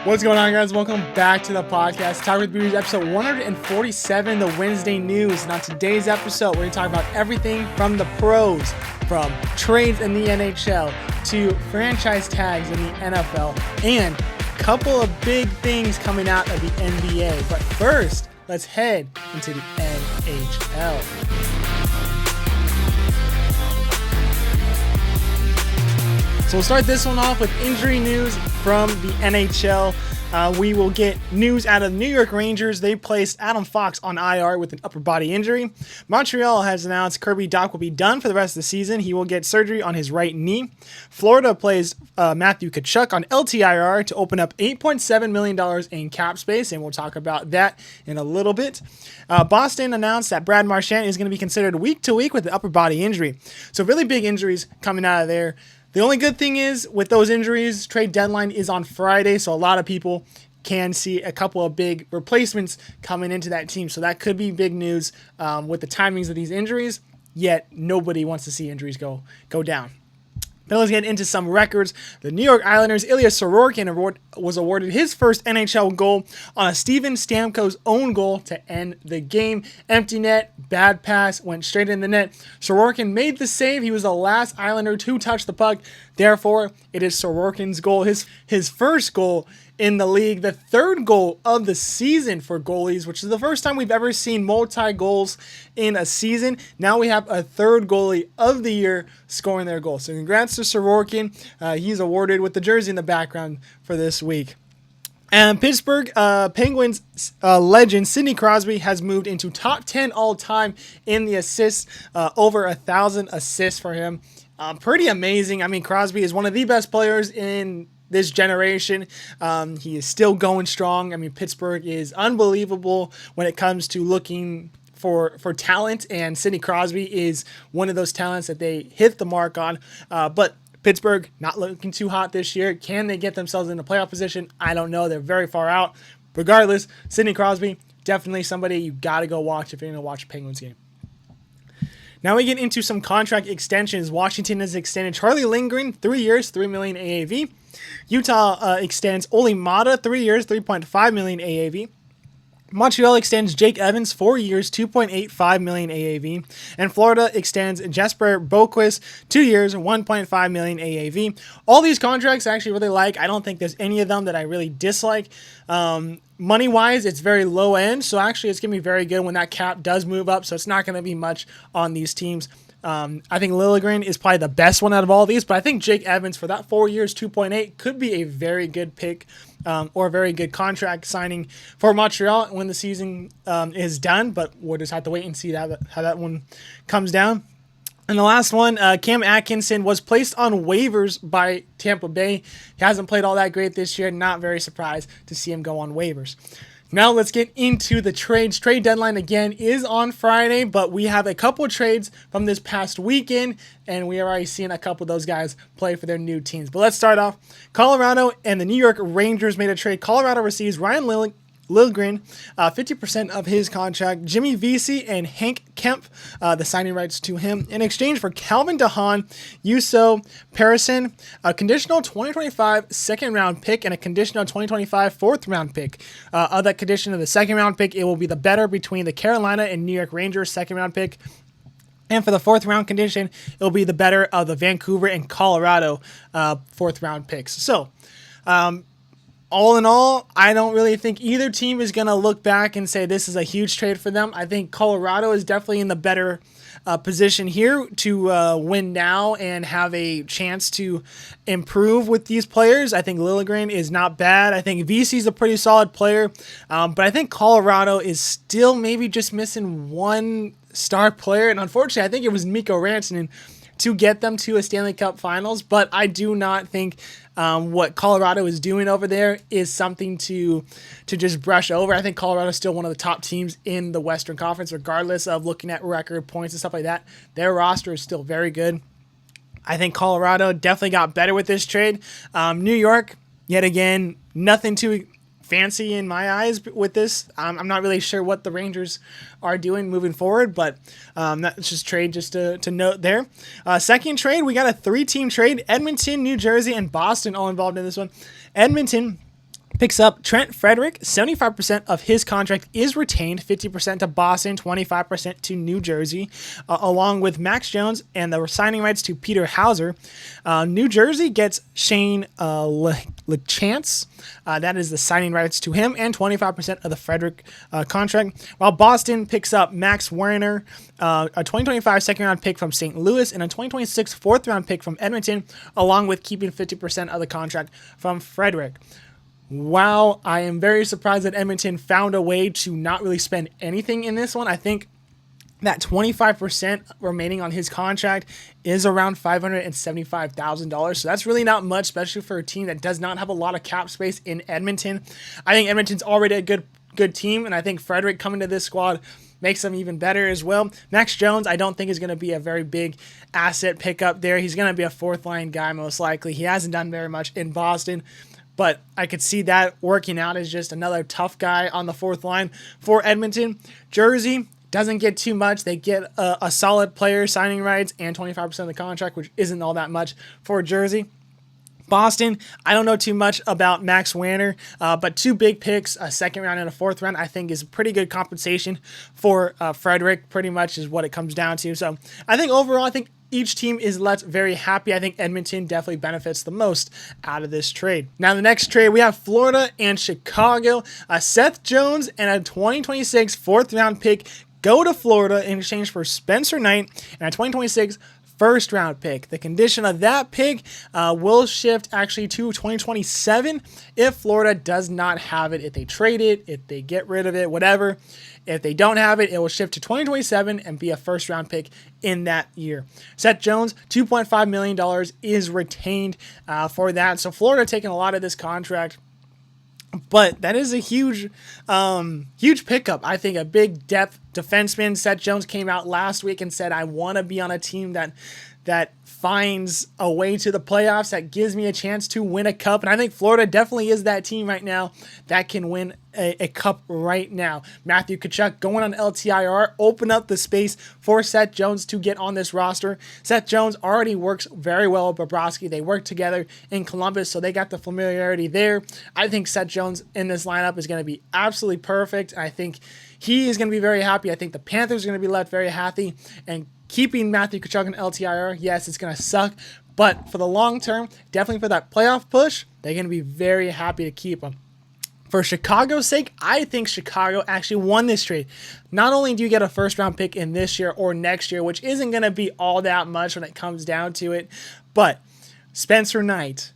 What's going on, guys? Welcome back to the podcast. Talk with Beauties, episode 147, the Wednesday news. And on today's episode, we're going to talk about everything from the pros, from trades in the NHL to franchise tags in the NFL, and a couple of big things coming out of the NBA. But first, let's head into the NHL. So we'll start this one off with injury news from the NHL. We will get news out of the New York Rangers. They placed Adam Fox on IR with an upper body injury. Montreal has announced Kirby Dach will be done for the rest of the season. He will get surgery on his right knee. Florida plays Matthew Tkachuk on LTIR to open up $8.7 million in cap space, and we'll talk about that in a little bit. Boston announced that Brad Marchand is going to be considered week to week with an upper body injury. So really big injuries coming out of there. The only good thing is with those injuries, trade deadline is on Friday, so a lot of people can see a couple of big replacements coming into that team. So that could be big news with the timings of these injuries, yet nobody wants to see injuries go down. Now let's get into some records. The New York Islanders' Ilya Sorokin was awarded his first NHL goal on a Steven Stamkos' own goal to end the game. Empty net, bad pass, went straight in the net. Sorokin made the save. He was the last Islander to touch the puck. Therefore, it is Sorokin's goal, his first goal in the league, the third goal of the season for goalies, which is the first time we've ever seen multi-goals in a season. Now we have a third goalie of the year scoring their goal. So congrats to Sorokin. He's awarded with the jersey in the background for this week. And Pittsburgh Penguins legend Sidney Crosby has moved into top 10 all-time in the assists, over 1,000 assists for him. Pretty amazing. I mean, Crosby is one of the best players in this generation. He is still going strong. I mean, Pittsburgh is unbelievable when it comes to looking for talent, and Sidney Crosby is one of those talents that they hit the mark on. But Pittsburgh not looking too hot this year. Can they get themselves in a playoff position? I don't know. They're very far out. Regardless, Sidney Crosby, definitely somebody you got to go watch if you're going to watch a Penguins game. Now we get into some contract extensions. Washington has extended Charlie Lindgren 3 years, $3 million AAV. Utah extends Oli Mata 3 years, $3.5 million AAV. Montreal extends Jake Evans 4 years, $2.85 million AAV. And Florida extends Jesper Boquist 2 years, $1.5 million AAV. All these contracts I actually really like. I don't think there's any of them that I really dislike. Money-wise, it's very low end, so actually it's going to be very good when that cap does move up, so it's not going to be much on these teams. I think Liljegren is probably the best one out of all these, but I think Jake Evans for that 4 years, 2.8 could be a very good pick or a very good contract signing for Montreal when the season is done, but we'll just have to wait and see how that one comes down. And the last one, Cam Atkinson was placed on waivers by Tampa Bay. He hasn't played all that great this year. Not very surprised to see him go on waivers. Now let's get into the trades. Trade deadline again is on Friday, but we have a couple of trades from this past weekend, and we are already seeing a couple of those guys play for their new teams. But let's start off. Colorado and the New York Rangers made a trade. Colorado receives Ryan Liljegren, 50% of his contract, Jimmy Vesey and Hank Kemp, the signing rights to him, in exchange for Calvin DeHaan, Juuso Pearson, a conditional 2025 second-round pick, and a conditional 2025 fourth-round pick. Of that condition of the second-round pick, it will be the better between the Carolina and New York Rangers second-round pick. And for the fourth-round condition, it will be the better of the Vancouver and Colorado fourth-round picks. So, all in all, I don't really think either team is going to look back and say this is a huge trade for them. I think Colorado is definitely in the better position here to win now and have a chance to improve with these players. I think Liljegren is not bad. I think VC's a pretty solid player. But I think Colorado is still maybe just missing one star player. And unfortunately, I think it was Mikko Rantanen to get them to a Stanley Cup Finals. But I do not think what Colorado is doing over there is something to just brush over. I think Colorado is still one of the top teams in the Western Conference, regardless of looking at record points and stuff like that. Their roster is still very good. I think Colorado definitely got better with this trade. New York, yet again, nothing too fancy in my eyes with this. I'm not really sure what the Rangers are doing moving forward, but that's just trade just to note there. Second trade, we got a 3-team trade. Edmonton, New Jersey, and Boston all involved in this one. Edmonton picks up Trent Frederick. 75% of his contract is retained, 50% to Boston, 25% to New Jersey, along with Max Jones and the signing rights to Peter Hauser. New Jersey gets Shane LeChance. That is the signing rights to him, and 25% of the Frederick contract, while Boston picks up Max Werner, a 2025 second-round pick from St. Louis, and a 2026 fourth-round pick from Edmonton, along with keeping 50% of the contract from Frederick. Wow, I am very surprised that Edmonton found a way to not really spend anything in this one. I think that 25% remaining on his contract is around $575,000. So that's really not much, especially for a team that does not have a lot of cap space in Edmonton. I think Edmonton's already a good team, and I think Frederick coming to this squad makes them even better as well. Max Jones, I don't think is going to be a very big asset pickup there. He's going to be a fourth-line guy most likely. He hasn't done very much in Boston, but I could see that working out as just another tough guy on the fourth line for Edmonton. Jersey doesn't get too much. They get a solid player signing rights and 25% of the contract, which isn't all that much for Jersey. Boston, I don't know too much about Max Werner, but 2 big picks, a second round and a fourth round, I think is pretty good compensation for Frederick, pretty much is what it comes down to. So I think overall, I think each team is left very happy. I think Edmonton definitely benefits the most out of this trade. Now, the next trade, we have Florida and Chicago. Seth Jones and a 2026 fourth-round pick go to Florida in exchange for Spencer Knight and a 2026 first-round pick. The condition of that pick will shift actually to 2027 if Florida does not have it, if they trade it, if they get rid of it, whatever. If they don't have it, it will shift to 2027 and be a first-round pick in that year. Seth Jones, $2.5 million is retained for that. So Florida taking a lot of this contract. But that is a huge pickup. I think a big depth defenseman. Seth Jones came out last week and said, I want to be on a team that finds a way to the playoffs, that gives me a chance to win a cup. And I think Florida definitely is that team right now that can win a cup right now. Matthew Tkachuk going on LTIR, open up the space for Seth Jones to get on this roster. Seth Jones already works very well with Bobrovsky. They work together in Columbus, so they got the familiarity there. I think Seth Jones in this lineup is going to be absolutely perfect. I think he is going to be very happy. I think the Panthers are going to be left very happy. And keeping Matthew Tkachuk in LTIR, yes, it's going to suck. But for the long term, definitely for that playoff push, they're going to be very happy to keep him. For Chicago's sake, I think Chicago actually won this trade. Not only do you get a first-round pick in this year or next year, which isn't going to be all that much when it comes down to it, but Spencer Knight,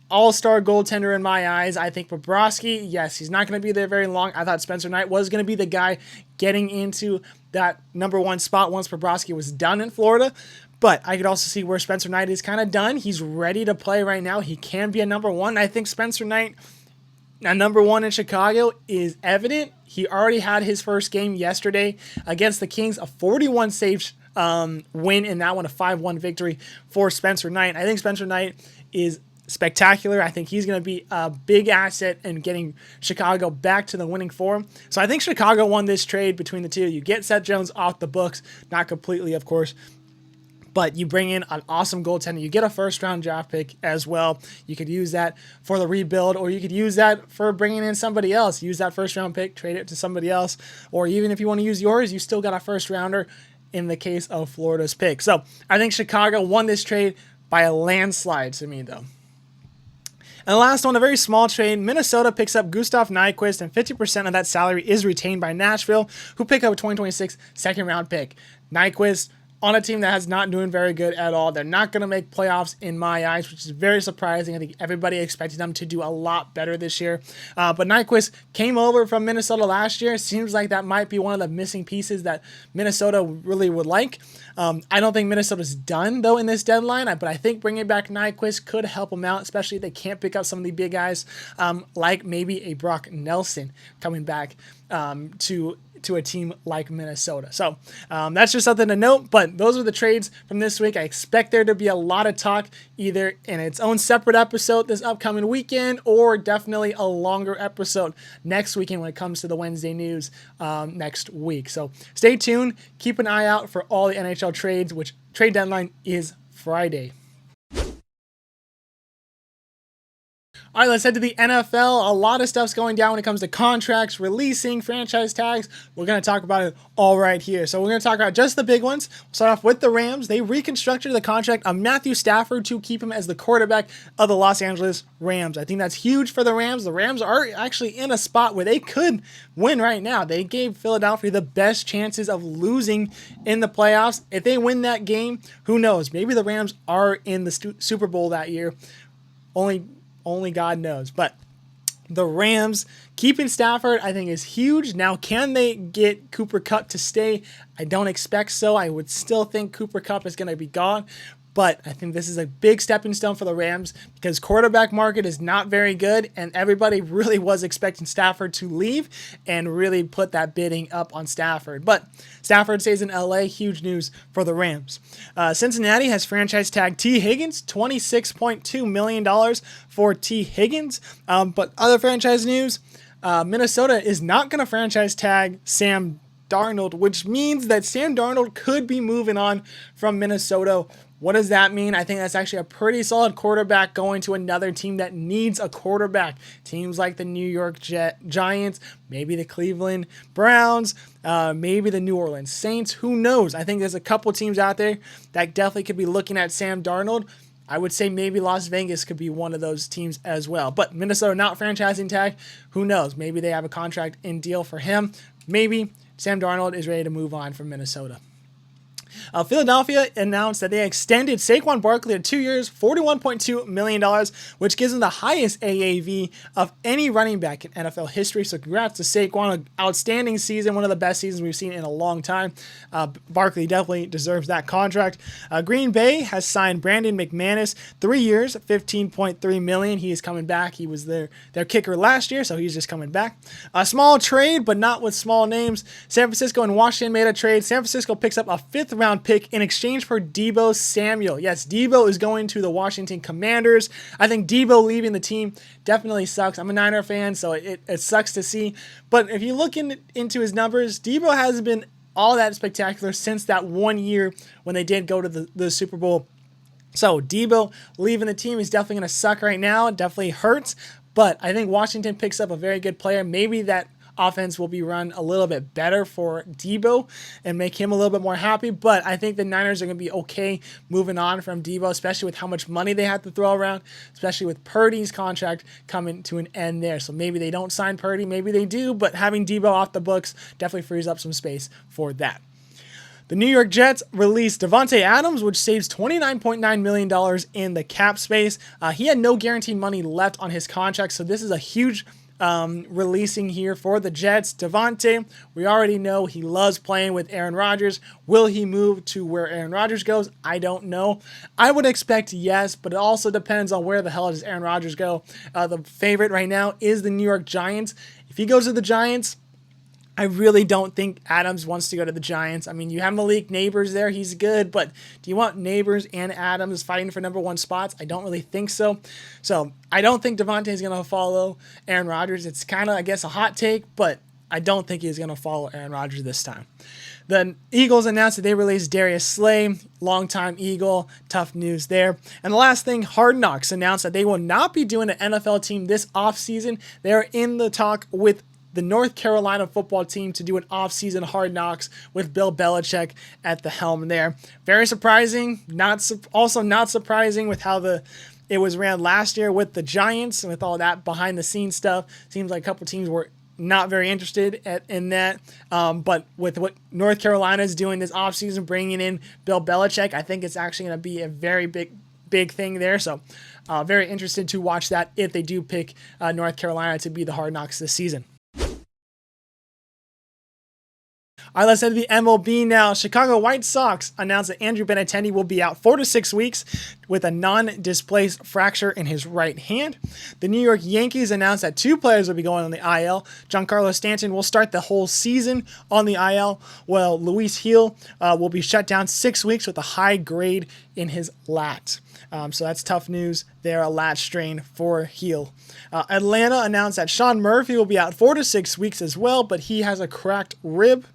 all-star goaltender in my eyes. I think Bobrovsky, yes, he's not going to be there very long. I thought Spencer Knight was going to be the guy getting into that number one spot once Bobrovsky was done in Florida. But I could also see where Spencer Knight is kind of done. He's ready to play right now. He can be a number one. I think Spencer Knight, now, number one in Chicago, is evident. He already had his first game yesterday against the Kings, a 41 save win in that one, a 5-1 victory for Spencer Knight. I think Spencer Knight is spectacular. I think he's going to be a big asset in getting Chicago back to the winning form. So I think Chicago won this trade between the two. You get Seth Jones off the books, not completely, of course, but you bring in an awesome goaltender. You get a first-round draft pick as well. You could use that for the rebuild, or you could use that for bringing in somebody else. Use that first-round pick, trade it to somebody else, or even if you want to use yours, you still got a first-rounder in the case of Florida's pick. So I think Chicago won this trade by a landslide to me, though. And the last one, a very small trade. Minnesota picks up Gustav Nyquist, and 50% of that salary is retained by Nashville, who pick up a 2026 second-round pick. Nyquist, on a team that has not doing very good at all. They're not going to make playoffs in my eyes, which is very surprising. I think everybody expected them to do a lot better this year. But Nyquist came over from Minnesota last year. Seems like that might be one of the missing pieces that Minnesota really would like. I don't think Minnesota's done, though, in this deadline, but I think bringing back Nyquist could help them out, especially if they can't pick up some of the big guys, like maybe a Brock Nelson coming back to a team like Minnesota. So that's just something to note, but those are the trades from this week. I expect there to be a lot of talk either in its own separate episode this upcoming weekend, or definitely a longer episode next weekend when it comes to the Wednesday news next week. So stay tuned. Keep an eye out for all the NHL trades, which trade deadline is Friday. All right, let's head to the NFL. A lot of stuff's going down when it comes to contracts, releasing, franchise tags. We're going to talk about it all right here. So we're going to talk about just the big ones. We'll start off with the Rams. They reconstructed the contract of Matthew Stafford to keep him as the quarterback of the Los Angeles Rams. I think that's huge for the Rams. The Rams are actually in a spot where they could win right now. They gave Philadelphia the best chances of losing in the playoffs. If they win that game, who knows? Maybe the Rams are in the Super Bowl that year. Only God knows. But the Rams keeping Stafford, I think, is huge. Now, can they get Cooper Kupp to stay? I don't expect so. I would still think Cooper Kupp is going to be gone. But I think this is a big stepping stone for the Rams because quarterback market is not very good, and everybody really was expecting Stafford to leave and really put that bidding up on Stafford. But Stafford stays in LA. Huge news for the Rams. Cincinnati has franchise tagged T. Higgins, $26.2 million for T. Higgins. But other franchise news, Minnesota is not going to franchise tag Sam Darnold, which means that Sam Darnold could be moving on from Minnesota. What does that mean? I think that's actually a pretty solid quarterback going to another team that needs a quarterback. Teams like the New York Giants, maybe the Cleveland Browns, maybe the New Orleans Saints. Who knows? I think there's a couple teams out there that definitely could be looking at Sam Darnold. I would say maybe Las Vegas could be one of those teams as well. But Minnesota not franchising tag. Who knows? Maybe they have a contract in deal for him. Maybe Sam Darnold is ready to move on from Minnesota. Philadelphia announced that they extended Saquon Barkley to 2 years, $41.2 million, which gives him the highest AAV of any running back in NFL history. So congrats to Saquon. An outstanding season, one of the best seasons we've seen in a long time. Barkley definitely deserves that contract. Green Bay has signed Brandon McManus, 3 years, $15.3 million. He is coming back. He was their kicker last year, so he's just coming back. A small trade, but not with small names. San Francisco and Washington made a trade. San Francisco picks up a 5th-round pick in exchange for Deebo Samuel. Yes, Deebo is going to the Washington Commanders. I think Deebo leaving the team definitely sucks. I'm a Niner fan, so it sucks to see. But if you look into his numbers, Deebo hasn't been all that spectacular since that 1 year when they did go to the Super Bowl. So Deebo leaving the team is definitely going to suck right now. It definitely hurts. But I think Washington picks up a very good player. Maybe that offense will be run a little bit better for Deebo and make him a little bit more happy. But I think the Niners are going to be okay moving on from Deebo, especially with how much money they have to throw around, especially with Purdy's contract coming to an end there. So maybe they don't sign Purdy, maybe they do, but having Deebo off the books definitely frees up some space for that. The New York Jets released Davante Adams, which saves $29.9 million in the cap space. He had no guaranteed money left on his contract, so this is a huge releasing here for the Jets. Davante, we already know he loves playing with Aaron Rodgers. Will he move to where Aaron Rodgers goes? I don't know. I would expect yes, but it also depends on where the hell does Aaron Rodgers go. The favorite right now is the New York Giants. If he goes to the Giants, I really don't think Adams wants to go to the Giants. I mean, you have Malik Neighbors there. He's good, but do you want Neighbors and Adams fighting for number 1 spots? I don't really think so. So I don't think Davante is going to follow Aaron Rodgers. It's kind of, I guess, a hot take, but I don't think he's going to follow Aaron Rodgers this time. The Eagles announced that they released Darius Slay, longtime Eagle. Tough news there. And the last thing, Hard Knocks announced that they will not be doing an NFL team this offseason. They're in the talk with the North Carolina football team to do an off-season Hard Knocks with Bill Belichick at the helm there. Very surprising. Also not surprising with how it was ran last year with the Giants and with all that behind-the-scenes stuff. Seems like a couple teams were not very interested in that. But with what North Carolina is doing this offseason, bringing in Bill Belichick, I think it's actually going to be a very big thing there. So very interested to watch that if they do pick North Carolina to be the Hard Knocks this season. All right, let's head to the MLB now. Chicago White Sox announced that Andrew Benintendi will be out 4 to 6 weeks with a non-displaced fracture in his right hand. The New York Yankees announced that 2 players will be going on the IL. Giancarlo Stanton will start the whole season on the IL, while Luis Gil will be shut down 6 weeks with a high grade in his lat. So that's tough news there, a lat strain for Gil. Atlanta announced that Sean Murphy will be out 4 to 6 weeks as well, but he has a cracked rib.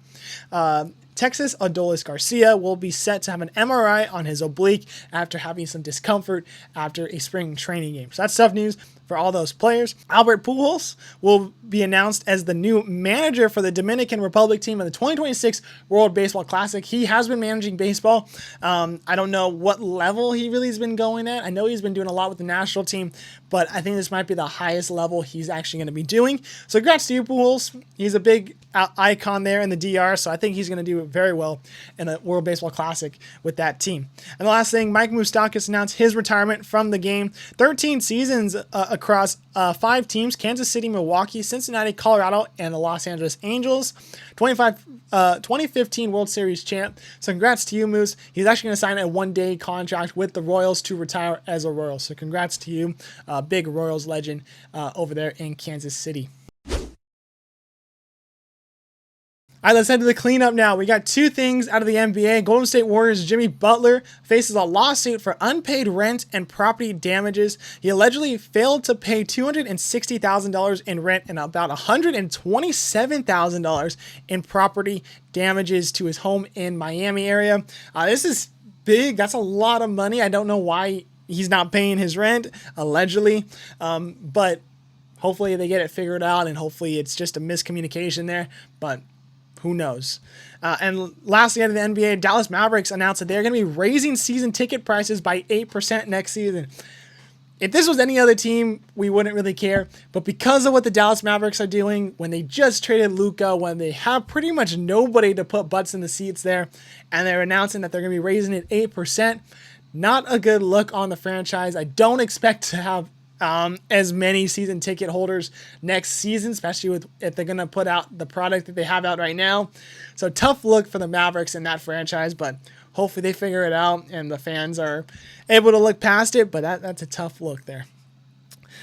Texas Adolis Garcia will be set to have an MRI on his oblique after having some discomfort after a spring training game. So that's tough news for all those players. Albert Pujols will be announced as the new manager for the Dominican Republic team in the 2026 World Baseball Classic. He has been managing baseball. I don't know what level he really has been going at. I know he's been doing a lot with the national team, but I think this might be the highest level he's actually going to be doing. So congrats to you, Pujols. He's a big icon there in the DR, so I think he's going to do very well in the World Baseball Classic with that team. And the last thing, Mike Moustakas announced his retirement from the game. 13 seasons across 5 teams: Kansas City, Milwaukee, Cincinnati, Colorado, and the Los Angeles Angels. 2015 World Series champ. So congrats to you, Moose. He's actually going to sign a 1-day contract with the Royals to retire as a Royal. So congrats to you, big Royals legend over there in Kansas City. All right, let's head to the cleanup now. We got 2 things out of the NBA. Golden State Warriors' Jimmy Butler faces a lawsuit for unpaid rent and property damages. He allegedly failed to pay $260,000 in rent and about $127,000 in property damages to his home in Miami area. This is big. That's a lot of money. I don't know why he's not paying his rent, allegedly, but hopefully they get it figured out, and hopefully it's just a miscommunication there, but who knows? And lastly, out of the NBA, Dallas Mavericks announced that they're going to be raising season ticket prices by 8% next season. If this was any other team, we wouldn't really care. But because of what the Dallas Mavericks are doing, when they just traded Luka, when they have pretty much nobody to put butts in the seats there, and they're announcing that they're going to be raising it 8%, not a good look on the franchise. I don't expect to have as many season ticket holders next season, especially if they're going to put out the product that they have out right now. So tough look for the Mavericks in that franchise, but hopefully they figure it out and the fans are able to look past it, but that's a tough look there.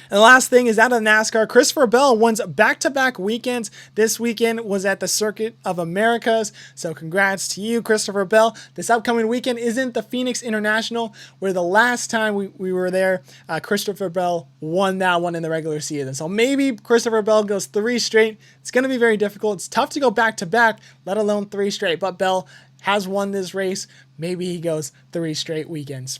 And the last thing is out of NASCAR. Christopher Bell wins back-to-back weekends. This weekend was at the Circuit of Americas. So congrats to you, Christopher Bell. This upcoming weekend isn't the Phoenix International, where the last time we were there, Christopher Bell won that one in the regular season. So maybe Christopher Bell goes 3 straight. It's going to be very difficult. It's tough to go back-to-back, let alone 3 straight. But Bell has won this race. Maybe he goes 3 straight weekends.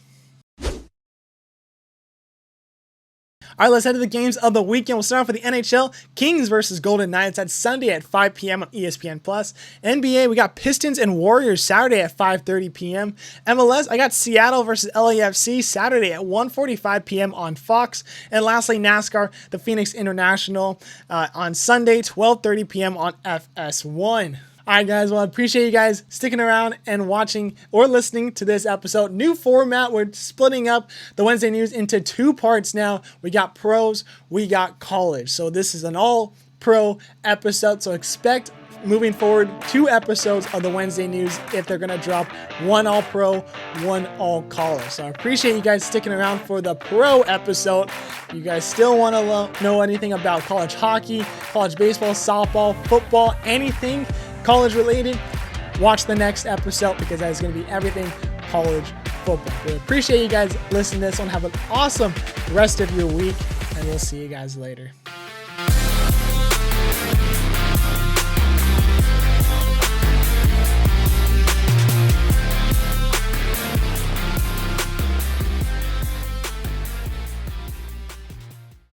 All right, let's head to the games of the weekend. We'll start off with the NHL. Kings versus Golden Knights. That's Sunday at 5 p.m. on ESPN+. NBA, we got Pistons and Warriors Saturday at 5:30 p.m. MLS, I got Seattle versus LAFC Saturday at 1:45 p.m. on Fox. And lastly, NASCAR, the Phoenix International on Sunday, 12:30 p.m. on FS1. All right, guys. Well, I appreciate you guys sticking around and watching or listening to this episode. New format. We're splitting up the Wednesday news into 2 parts now. We got pros, we got college. So this is an all-pro episode. So expect moving forward 2 episodes of the Wednesday news if they're going to drop 1 all-pro, 1 all-college. So I appreciate you guys sticking around for the pro episode. If you guys still want to know anything about college hockey, college baseball, softball, football, anything college related, watch the next episode because that is going to be everything college football. We appreciate you guys listening to this one. Have an awesome rest of your week, and we'll see you guys later.